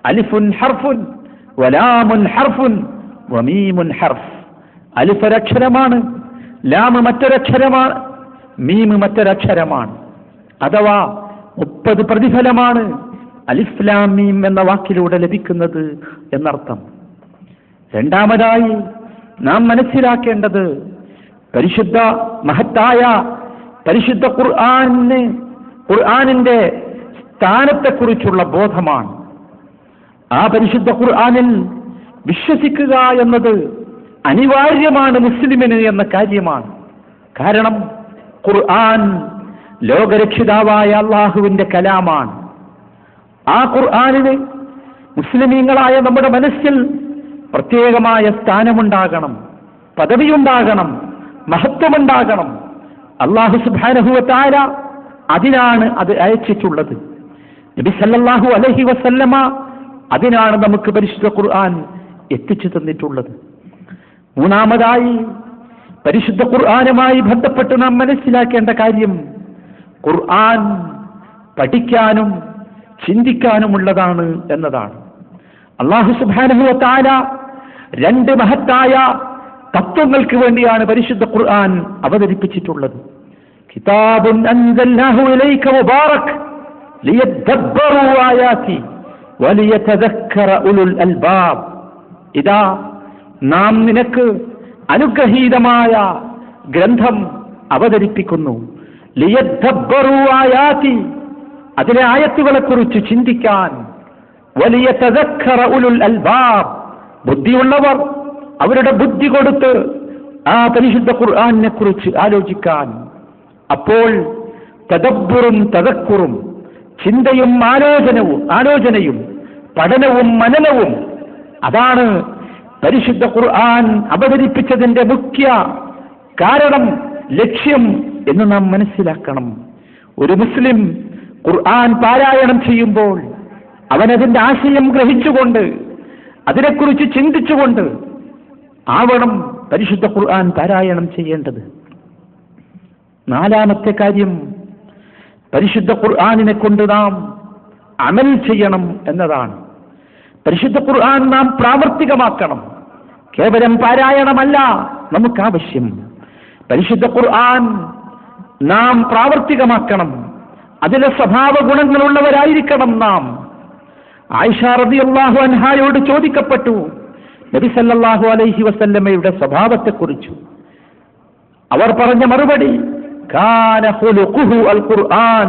അലിഫുൻ ഹർഫുൻ വലാമുൻ ഹർഫുൻ വമീമുൻ ഹർഫ്. അലിഫ് ഒരക്ഷരമാണ്, ലാമ് മറ്റൊരക്ഷരമാണ്, മീം മറ്റൊരക്ഷരമാണ്. അഥവാ 30 പ്രതിഫലമാണ് അലിഫ് ലാം മീം എന്ന വാക്കിലൂടെ ലഭിക്കുന്നത് എന്നർത്ഥം. രണ്ടാമതായി നാം മനസ്സിലാക്കേണ്ടത് പരിശുദ്ധ മഹത്തായ പരിശുദ്ധ ഖുർആനിന്റെ സ്ഥാനത്തെക്കുറിച്ചുള്ള ബോധമാണ്. ആ പരിശുദ്ധ ഖുർആനിൽ വിശ്വസിക്കുക എന്നത് അനിവാര്യമാണ് മുസ്ലിമിന് എന്ന കാര്യമാണ്. കാരണം ഖുർആൻ ലോകരക്ഷിതാവായ അള്ളാഹുവിന്റെ കലാമാണ്. ആ ഖുർആനിന് മുസ്ലിമീങ്ങളായ നമ്മുടെ മനസ്സിൽ പ്രത്യേകമായ സ്ഥാനമുണ്ടാകണം, പദവിയുണ്ടാകണം, മഹത്വമുണ്ടാകണം. അല്ലാഹു സുബ്ഹാനഹു വ തആല അതിനാണ് അത് അയച്ചിട്ടുള്ളത്. നബി സല്ലല്ലാഹു അലൈഹി വസല്ലമ അതിനാണ് നമുക്ക് പരിശുദ്ധ ഖുർആൻ എത്തിച്ചു തന്നിട്ടുള്ളത്. മൂന്നാമതായി പരിശുദ്ധ ഖുർആനുമായി ബന്ധപ്പെട്ട് നാം മനസ്സിലാക്കേണ്ട കാര്യം ഖുർആൻ പഠിക്കാനും ചിന്തിക്കാനുമുള്ളതാണ് എന്നതാണ്. അല്ലാഹു സുബ്ഹാനഹു വ തആല 2 മഹത്തായ തത്വങ്ങൾക്ക് വേണ്ടിയാണ് പരിശുദ്ധ ഖുർആൻ അവതരിപ്പിച്ചിട്ടുള്ളത്. കിതാബുൻ അൻസൽനാഹു ഇലൈക മുബാറക് ലിയദബ്ബറു ആയാതി വലിയതദക്കറ ഉലുൽ അൽബാബ്. ഇതാ നാം നിനക്ക് അനുഗ്രഹീതമായ ഗ്രന്ഥം അവതരിപ്പിക്കുന്നു. ലിയദബ്ബറു ആയാതി, അതിലെ ആയത്തുകളെക്കുറിച്ച് ചിന്തിക്കാൻ. വലിയതദക്കറ ഉലുൽ അൽബാബ്, ബുദ്ധിയുള്ളവർ അവരുടെ ബുദ്ധി കൊടുത്ത് ആ പരിശുദ്ധ ഖുർആനിനെ കുറിച്ച് ആലോചിക്കാൻ. അപ്പോൾ തദബ്ബുറും തദക്കുറും, ചിന്തയും ആലോചനയും പഠനവും മനനവും, അതാണ് പരിശുദ്ധ ഖുർആൻ അവതരിപ്പിച്ചതിന്റെ മുഖ്യ കാരണം, ലക്ഷ്യം എന്ന് നാം മനസ്സിലാക്കണം. ഒരു മുസ്ലിം ഖുർആൻ പാരായണം ചെയ്യുമ്പോൾ അവനതിന്റെ ആശയം ഗ്രഹിച്ചുകൊണ്ട് അതിനെക്കുറിച്ച് ചിന്തിച്ചുകൊണ്ട് ആവണം പരിശുദ്ധ ഖുർആൻ പാരായണം ചെയ്യേണ്ടത്. നാലാമത്തെ കാര്യം, പരിശുദ്ധ ഖുർആനിനെ കൊണ്ട് നാം അമൽ ചെയ്യണം എന്നതാണ്. പരിശുദ്ധ ഖുർആൻ നാം പ്രാവർത്തികമാക്കണം. കേവലം പാരായണമല്ല നമുക്കാവശ്യം. പരിശുദ്ധ ഖുർആൻ നാം പ്രാവർത്തികമാക്കണം. അതിലെ സ്വഭാവ ഗുണങ്ങളുള്ളവരായിരിക്കണം നാം. ആയിഷ റളിയല്ലാഹു അൻഹായോട് ചോദിക്കപ്പെട്ടു നബി സല്ലല്ലാഹു അലൈഹി വസല്ലമയുടെ സ്വഭാവത്തെക്കുറിച്ച്. അവർ പറഞ്ഞ മറുപടി കാന ഖുലുഖുഹു അൽ ഖുർആൻ,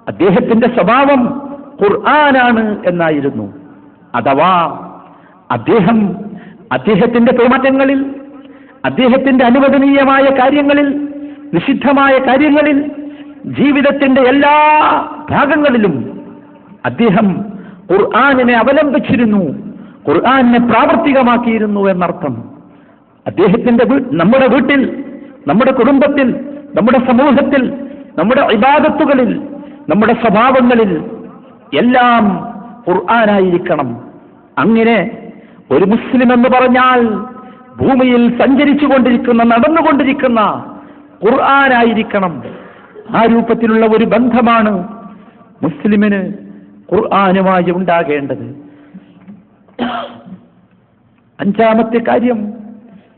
അദ്ദേഹത്തിന്റെ സ്വഭാവം ഖുർആനാണ് എന്നായിരുന്നു. അഥവാ അദ്ദേഹത്തിന്റെ പെരുമാറ്റങ്ങളിൽ, അദ്ദേഹത്തിന്റെ അനുവദനീയമായ കാര്യങ്ങളിൽ, നിഷിദ്ധമായ കാര്യങ്ങളിൽ, ജീവിതത്തിന്റെ എല്ലാ ഭാഗങ്ങളിലും അദ്ദേഹം ഖുർആനിനെ അവലംബിച്ചിരുന്നു, ഖുർആനിനെ പ്രാവർത്തികമാക്കിയിരുന്നു എന്നർത്ഥം. അദ്ദേഹത്തിന്റെ നമ്മുടെ വീട്ടിൽ, നമ്മുടെ കുടുംബത്തിൽ, നമ്മുടെ സമൂഹത്തിൽ, നമ്മുടെ ഇബാദത്തുകളിൽ, നമ്മുടെ സ്വഭാവങ്ങളിൽ എല്ലാം ഖുർആനായിരിക്കണം. അങ്ങനെ ഒരു മുസ്ലിം എന്ന് പറഞ്ഞാൽ ഭൂമിയിൽ സഞ്ചരിച്ചുകൊണ്ടിരിക്കുന്ന, നടന്നുകൊണ്ടിരിക്കുന്ന ഖുർആനായിരിക്കണം. ആ രൂപത്തിലുള്ള ഒരു ബന്ധമാണ് മുസ്ലിമിന് ഖുർആനുമായി ഉണ്ടാകേണ്ടത്. അഞ്ചാമത്തെ കാര്യം,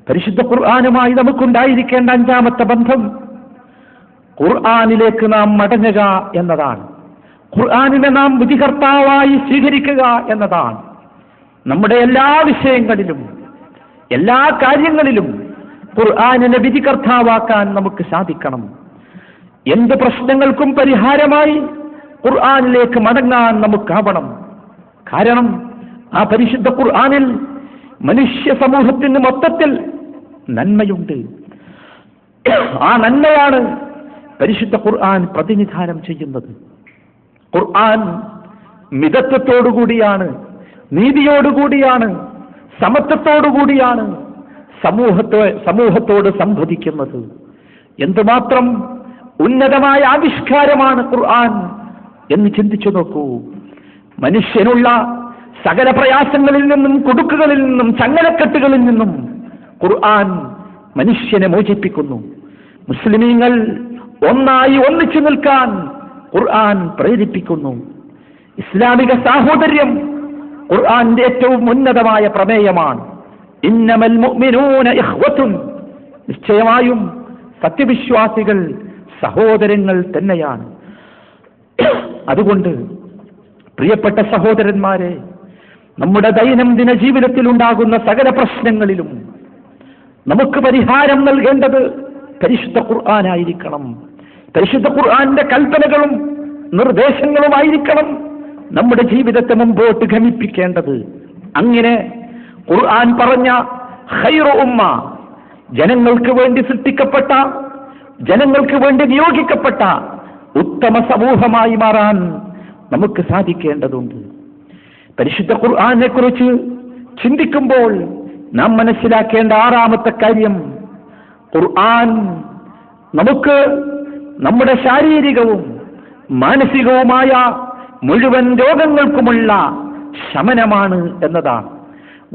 പരിശുദ്ധ ഖുർആനുമായി നമുക്കുണ്ടായിരിക്കേണ്ട അഞ്ചാമത്തെ ബന്ധം ഖുർആനിലേക്ക് നാം മടങ്ങുക എന്നതാണ്. ഖുർആനിനെ നാം വിധികർത്താവായി സ്വീകരിക്കുക എന്നതാണ്. നമ്മുടെ എല്ലാ വിഷയങ്ങളിലും, എല്ലാ കാര്യങ്ങളിലും ഖുർആനിനെ വിധികർത്താവാക്കാൻ നമുക്ക് സാധിക്കണം. എന്ത് പ്രശ്നങ്ങൾക്കും പരിഹാരമായി ഖുർആനിലേക്ക് മടങ്ങാൻ നമുക്കാവണം. കാരണം ആ പരിശുദ്ധ ഖുർആനിൽ മനുഷ്യ സമൂഹത്തിന് മൊത്തത്തിൽ നന്മയുണ്ട്. ആ നന്മയാണ് പരിശുദ്ധ ഖുർആൻ പ്രതിനിധാനം ചെയ്യുന്നത്. ഖുർആൻ മിതത്വത്തോടുകൂടിയാണ്, നീതിയോടുകൂടിയാണ്, സമത്വത്തോടുകൂടിയാണ് സമൂഹത്തോട് സംവദിക്കുന്നത്. എന്തുമാത്രം ഉന്നതമായ ആവിഷ്കാരമാണ് ഖുർആൻ എന്ന് ചിന്തിച്ചു നോക്കൂ. മനുഷ്യനുള്ള സകല പ്രയാസങ്ങളിൽ നിന്നും, കുടുക്കുകളിൽ നിന്നും, ചങ്ങലക്കെട്ടുകളിൽ നിന്നും ഖുർആൻ മനുഷ്യനെ മോചിപ്പിക്കുന്നു. മുസ്ലിമീങ്ങൾ ഒന്നായി ഒന്നിച്ചു നിൽക്കാൻ ഖുർആൻ പ്രേരിപ്പിക്കുന്നു. ഇസ്ലാമിക സാഹോദര്യം ഖുർആന്റെ ഏറ്റവും ഉന്നതമായ പ്രമേയമാണ്. ഇന്നമൽ മുഅ്മിനൂന ഇഖ്വത്തുൻ, നിശ്ചയമായും സത്യവിശ്വാസികൾ സഹോദരങ്ങൾ തന്നെയാണ്. അതുകൊണ്ട് പ്രിയപ്പെട്ട സഹോദരന്മാരെ, നമ്മുടെ ദൈനംദിന ജീവിതത്തിൽ ഉണ്ടാകുന്ന സകല പ്രശ്നങ്ങളിലും നമുക്ക് പരിഹാരം നൽകേണ്ടത് പരിശുദ്ധ ഖുർആനായിരിക്കണം. പരിശുദ്ധ ഖുർആന്റെ കൽപ്പനകളും നിർദ്ദേശങ്ങളുമായിരിക്കണം നമ്മുടെ ജീവിതത്തെ മുമ്പോട്ട് ഗമിപ്പിക്കേണ്ടത്. അങ്ങനെ ഖുർആൻ പറഞ്ഞ ഖൈറു ഉമ്മ, ജനങ്ങൾക്ക് വേണ്ടി സൃഷ്ടിക്കപ്പെട്ട, ജനങ്ങൾക്ക് വേണ്ടി നിയോഗിക്കപ്പെട്ട ഉത്തമ സമൂഹമായി മാറാൻ നമുക്ക് സാധിക്കേണ്ടതുണ്ട്. പരിശുദ്ധ ഖുർആനെ കുറിച്ച് ചിന്തിക്കുമ്പോൾ നാം മനസ്സിലാക്കേണ്ട ആറാമത്തെ കാര്യം, ഖുർആൻ നമുക്ക് നമ്മുടെ ശാരീരികവും മാനസികവുമായ മുഴുവൻ രോഗങ്ങൾക്കുമുള്ള ശമനമാണ് എന്നതാണ്.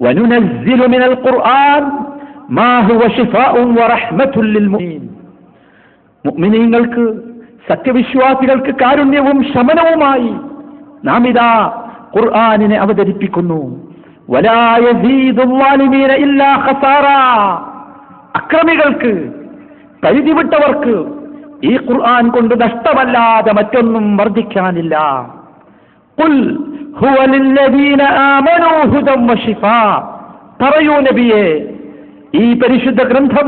വനുനസ്സിലു മിനൽ ഖുർആൻ മാ ഹുവ ശിഫാഉൻ വറഹ്മത്തുൽ ലിൽ മുഅ്മിനീങ്ങൾക്ക്, സത്യവിശ്വാസികൾക്ക് കാരുണ്യവും ശമനവുമായി നാം ഇതാ ഖുർആനിനെ അവതരിപ്പിക്കുന്നു. വലാ യസീദുൽ ളാലിമീന ഇല്ലാ ഖസാറാ, അക്രമികൾക്ക്, പരിധിവിട്ടവർക്ക് ഈ ഖുർആൻ കൊണ്ട് നഷ്ടമല്ലാതെ മറ്റൊന്നും വർദ്ധിക്കാനില്ല. ഖുൽ ഹുവ ലില്ലദീന ആമനൂ ഹുദൻ വശിഫാ, പറയൂ നബിയേ, ഈ പരിശുദ്ധ ഗ്രന്ഥം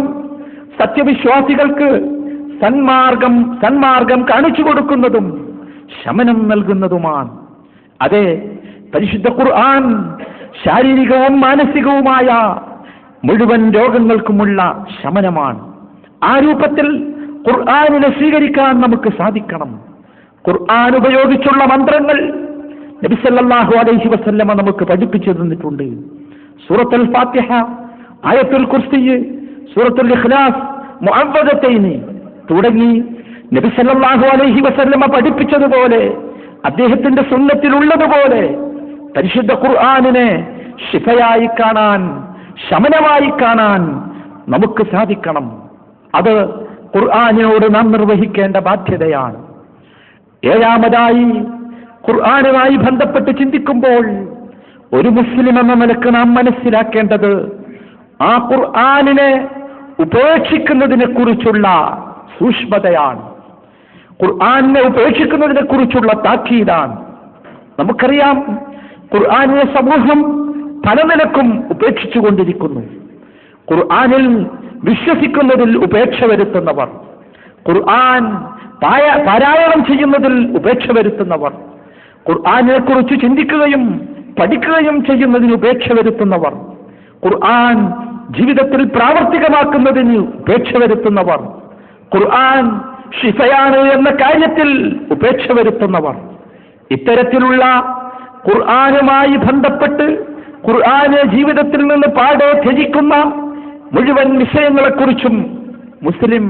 സത്യവിശ്വാസികൾക്ക് സന്മാർഗം കാണിച്ചു കൊടുക്കുന്നതും ശമനം നൽകുന്നതുമാണ്. അതെ, പരിശുദ്ധ ഖുർആൻ ശാരീരികവും മാനസികവുമായ മുഴുവൻ രോഗങ്ങൾക്കുമുള്ള ശമനമാണ്. ആ രൂപത്തിൽ ഖുർആനിനെ സ്വീകരിക്കാൻ നമുക്ക് സാധിക്കണം. ഖുർആൻ ഉപയോഗിച്ചുള്ള മന്ത്രങ്ങൾ നബി സല്ലല്ലാഹു അലൈഹി വസല്ലമ നമുക്ക് പഠിപ്പിച്ചു തന്നിട്ടുണ്ട്. സൂറത്തുൽ ഫാത്തിഹ, ആയത്തുൽ കുർസി, സൂറത്തുൽ ഇഖ്ലാസ്, മുഅവ്വദതൈനി തുടങ്ങി നബി സല്ലല്ലാഹു അലൈഹി വസല്ലമ പഠിപ്പിച്ചതുപോലെ, അദ്ദേഹത്തിന്റെ സുന്നത്തിലുള്ളതുപോലെ പരിശുദ്ധ ഖുർആനിനെ ശിഫയായി കാണാൻ, ശമനമായി കാണാൻ നമുക്ക് സാധിക്കണം. അത് ഖുർആനിനോട് നാം നിർവഹിക്കേണ്ട ബാധ്യതയാണ്. ഏഴാമതായി, ഖുർആനുമായി ബന്ധപ്പെട്ട് ചിന്തിക്കുമ്പോൾ ഒരു മുസ്ലിം എന്ന നിലക്ക് നാം മനസ്സിലാക്കേണ്ടത് ആ ഖുർആനിനെ ഉപേക്ഷിക്കുന്നതിനെ കുറിച്ചുള്ള സൂക്ഷ്മതയാണ്. ഖുർആനിനെ ഉപേക്ഷിക്കുന്നതിനെ കുറിച്ചുള്ള താക്കീതാണ്. നമുക്കറിയാം, ഖുർആനിനെ സമൂഹം പല നിലക്കും ഉപേക്ഷിച്ചുകൊണ്ടിരിക്കുന്നു. ഖുർആനിൽ വിശ്വസിക്കുന്നതിൽ ഉപേക്ഷ വരുത്തുന്നവർ, ഖുർആൻ പാരായണം ചെയ്യുന്നതിൽ ഉപേക്ഷ വരുത്തുന്നവർ, ഖുർആനിനെ കുറിച്ച് ചിന്തിക്കുകയും പഠിക്കുകയും ചെയ്യുന്നതിന് ഉപേക്ഷ വരുത്തുന്നവർ, ഖുർആൻ ജീവിതത്തിൽ പ്രാവർത്തികമാക്കുന്നതിന് ഉപേക്ഷ വരുത്തുന്നവർ, ഖുർആൻ ശിഫയാണ് എന്ന കാര്യത്തിൽ ഉപേക്ഷ വരുത്തുന്നവർ, ഇത്തരത്തിലുള്ള ഖുർആനുമായി ബന്ധപ്പെട്ട് ഖുർആനെ ജീവിതത്തിൽ നിന്ന് പാടെ ത്യജിക്കുന്ന മുഴുവൻ വിഷയങ്ങളെക്കുറിച്ചും മുസ്ലിം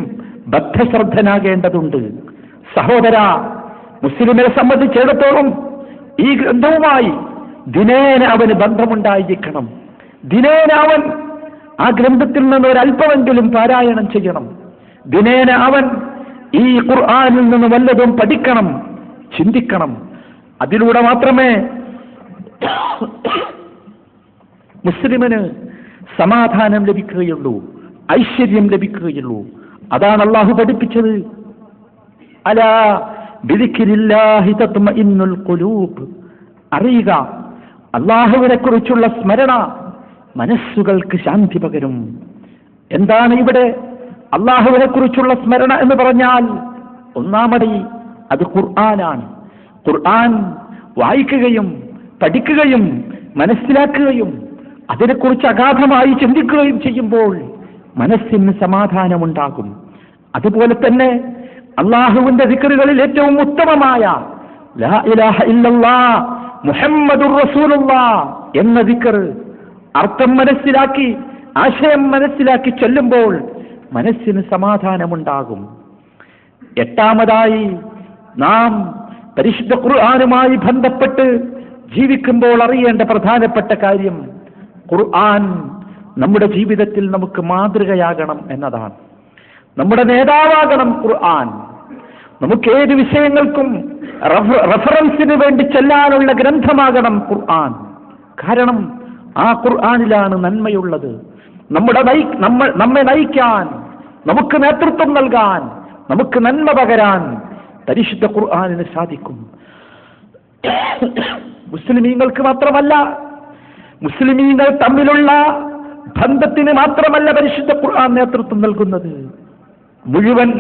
ബദ്ധശ്രദ്ധനാകേണ്ടതുണ്ട്. സഹോദര, മുസ്ലിമിനെ സംബന്ധിച്ചിടത്തോളം ഈ ഗ്രന്ഥവുമായി ദിനേന അവന് ബന്ധമുണ്ടായിരിക്കണം. ദിനേന അവൻ ആ ഗ്രന്ഥത്തിൽ നിന്ന് ഒരല്പമെങ്കിലും പാരായണം ചെയ്യണം. ദിനേന അവൻ ഈ ഖുർആനിൽ നിന്ന് വല്ലതും പഠിക്കണം, ചിന്തിക്കണം. അതിലൂടെ മാത്രമേ മുസ്ലിമിന് സമാധാനം ലഭിക്കുകയുള്ളൂ, ഐശ്വര്യം ലഭിക്കുകയുള്ളൂ. അതാണ് അള്ളാഹു പഠിപ്പിച്ചത്. അലാ ബിദിക്രില്ലാഹി തത്മഇന്നുൽ ഖുലൂബ്, അറിയുക, അള്ളാഹുവിനെ കുറിച്ചുള്ള സ്മരണ മനസ്സുകൾക്ക് ശാന്തി പകരും. എന്താണ് ഇവിടെ അള്ളാഹുവിനെ കുറിച്ചുള്ള സ്മരണ എന്ന് പറഞ്ഞാൽ? ഒന്നാമത് അത് ഖുർആനാണ്. ഖുർആൻ വായിക്കുകയും പഠിക്കുകയും മനസ്സിലാക്കുകയും അതിനെക്കുറിച്ച് അഗാധമായി ചിന്തിക്കുകയും ചെയ്യുമ്പോൾ മനസ്സിന് സമാധാനമുണ്ടാകും. അതുപോലെ തന്നെ അള്ളാഹുവിന്റെ ദിക്റുകളിൽ ഏറ്റവും ഉത്തമമായ ലാ ഇലാഹ ഇല്ലല്ലാഹ് മുഹമ്മദുർ റസൂലുള്ളാഹ് എന്ന ദിക്ർ അർത്ഥം മനസ്സിലാക്കി, ആശയം മനസ്സിലാക്കി ചൊല്ലുമ്പോൾ മനസ്സിന് സമാധാനമുണ്ടാകും. എട്ടാമതായി, നാം പരിശുദ്ധ ഖുർആനുമായി ബന്ധപ്പെട്ട് ജീവിക്കുമ്പോൾ അറിയേണ്ട പ്രധാനപ്പെട്ട കാര്യം, ഖുർആൻ നമ്മുടെ ജീവിതത്തിൽ നമുക്ക് മാതൃകയാകണം എന്നതാണ്. നമ്മുടെ നേതാവാകണം ഖുർആൻ. നമുക്ക് ഏത് വിഷയങ്ങൾക്കും റഫറൻസിന് വേണ്ടി ചെല്ലാനുള്ള ഗ്രന്ഥമാകണം ഖുർആൻ. കാരണം ആ ഖുർആനിലാണ് നന്മയുള്ളത്. നമ്മെ നയിക്കാൻ, നമുക്ക് നേതൃത്വം നൽകാൻ, നമുക്ക് നന്മ പകരാൻ പരിശുദ്ധ ഖുർആനിന് സാധിക്കും. മുസ്ലിമീങ്ങൾക്ക് മാത്രമല്ല, മുസ്ലിമീങ്ങൾ തമ്മിലുള്ള ബന്ധത്തിന് മാത്രമല്ല പരിശുദ്ധ ഖുർആൻ നേതൃത്വം നൽകുന്നത്, മുഴുവൻ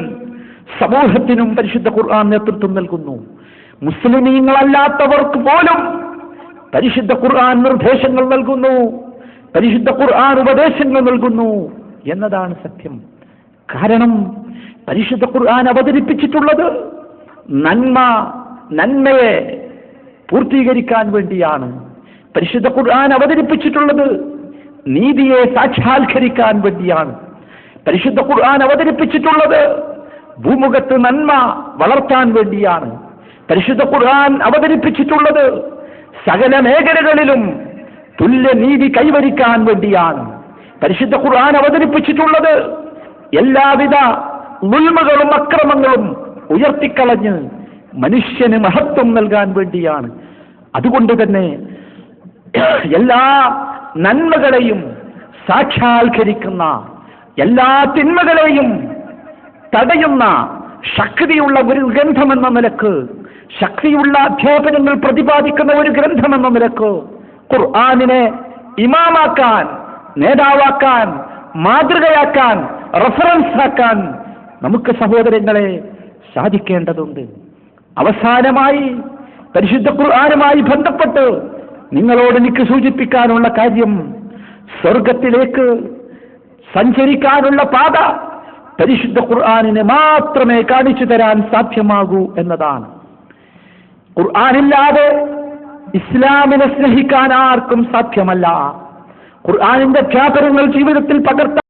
സമൂഹത്തിനും പരിശുദ്ധ ഖുർആൻ നേതൃത്വം നൽകുന്നു. മുസ്ലിമീങ്ങളല്ലാത്തവർക്ക് പോലും പരിശുദ്ധ ഖുർആൻ നിർദ്ദേശങ്ങൾ നൽകുന്നു, പരിശുദ്ധ ഖുർആൻ ഉപദേശങ്ങൾ നൽകുന്നു എന്നതാണ് സത്യം. കാരണം പരിശുദ്ധ ഖുർആൻ അവതരിപ്പിച്ചിട്ടുള്ളത് നന്മയെ പൂർത്തീകരിക്കാൻ വേണ്ടിയാണ്. പരിശുദ്ധ ഖുർആൻ അവതരിപ്പിച്ചിട്ടുള്ളത് നീതിയെ സാക്ഷാത്കരിക്കാൻ വേണ്ടിയാണ്. പരിശുദ്ധ ഖുർആൻ അവതരിപ്പിച്ചിട്ടുള്ളത് ഭൂമുഖത്ത് നന്മ വളർത്താൻ വേണ്ടിയാണ്. പരിശുദ്ധ ഖുർആൻ അവതരിപ്പിച്ചിട്ടുള്ളത് സകല മേഖലകളിലും തുല്യനീതി കൈവരിക്കാൻ വേണ്ടിയാണ്. പരിശുദ്ധ ഖുർആൻ അവതരിപ്പിച്ചിട്ടുള്ളത് എല്ലാവിധ ദുൽമകളും അക്രമങ്ങളും ഉയർത്തിക്കളഞ്ഞ് മനുഷ്യന് മഹത്വം നൽകാൻ വേണ്ടിയാണ്. അതുകൊണ്ട് തന്നെ എല്ലാ നന്മകളെയും സാക്ഷാത്കരിക്കുന്ന, എല്ലാ തിന്മകളെയും തടയുന്ന ശക്തിയുള്ള ഒരു ഗ്രന്ഥമെന്ന നിലക്ക്, ശക്തിയുള്ള അധ്യാപനങ്ങൾ പ്രതിപാദിക്കുന്ന ഒരു ഗ്രന്ഥമെന്ന നിലക്ക് ഖുർആനിനെ ഇമാമാക്കാൻ, നേതാവാക്കാൻ, മാതൃകയാക്കാൻ, റഫറൻസ് ആക്കാൻ നമുക്ക് സഹോദരങ്ങളെ സാധിക്കേണ്ടതുണ്ട്. അവസാനമായി പരിശുദ്ധ ഖുർആനുമായി ബന്ധപ്പെട്ട് നിങ്ങളോട് എനിക്ക് സൂചിപ്പിക്കാനുള്ള കാര്യം, സ്വർഗത്തിലേക്ക് സഞ്ചരിക്കാനുള്ള പാത പരിശുദ്ധ ഖുർആനിനെ മാത്രമേ കാണിച്ചു തരാൻ സാധ്യമാകൂ എന്നതാണ്. ഖുർആനില്ലാതെ ഇസ്ലാമിനെ സ്നേഹിക്കാൻ ആർക്കും സാധ്യമല്ല. ഖുർആനിന്റെ അധ്യാപനങ്ങൾ ജീവിതത്തിൽ പകർത്താൻ